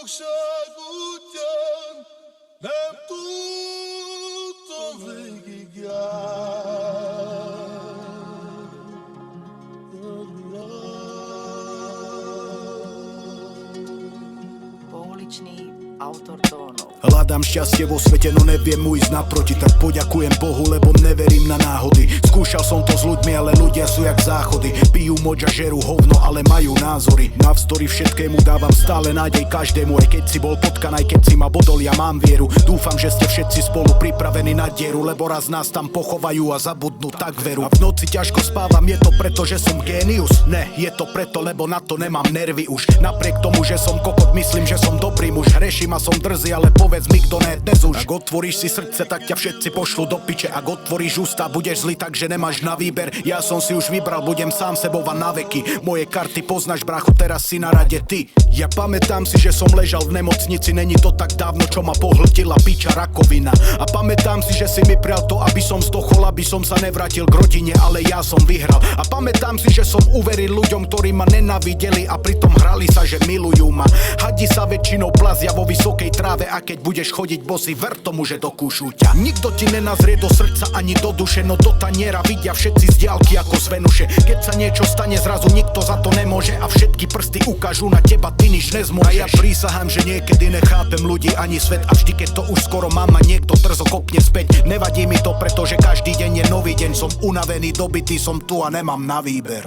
fogságútján nem tudtam Pouličný autor tónov. Hľadám šťastie vo svete, no neviem mu ísť naproti. Tak poďakujem Bohu, lebo neverím na náhody. Skúšal som to s ľuďmi, ale ľudia sú jak záchody. Pijú moč a žerú hovno, ale majú názory. Navzdory všetkému dávam stále nádej každému. Aj keď si bol potkan, aj keď si ma bodol, ja mám vieru. Dúfam, že ste všetci spolu pripravení na dieru, lebo raz nás tam pochovajú a zabudnú tak veru. A v noci ťažko spávam, je to preto, že som génius? Ne, je to preto, lebo na to nemám nervy už. Napriek tomu, že som kokot, myslím, že som dobrý muž. Hreším a som drzý, ale povedz mi, kto ne dnes už. Ak otvoríš si srdce, tak ťa všetci pošlu do piče. Ak otvoríš ústa, budeš zlý, takže nemáš na výber. Ja som si už vybral, budem sám sebou a na veky. Moje karty poznáš, brachu, teraz si na rade ty. Ja pamätám si, že som ležal v nemocnici, není to tak dávno, čo ma pohltila piča rakovina. A pamätám si, že si mi prial to, aby som zdochol, aby som sa nevrátil k rodine, ale ja som vyhral. A pamätám si, že som uveril ľuďom, ktorí ma nenávideli a pritom hrali sa, že milujú ma. Hadi sa väčšinou plazia vo vysokej tráve a keď budeš chodiť bosy, ver tomu, že dokúšu ťa. Nikto ti nenazrie do srdca ani do duše, no do taniera vidia všetci z diaľky ako z Venuše. Keď sa niečo stane, zrazu nikto za to nemôže a všetky prsty ukážu na teba, ty nič nezmôžeš. A ja prísahám, že niekedy nechápem ľudí ani svet a vždy, keď to už skoro mám, ma niekto drzo kopne späť. Nevadí mi to, pretože každý deň je nový deň. Som unavený, dobitý, som tu a nemám na výber.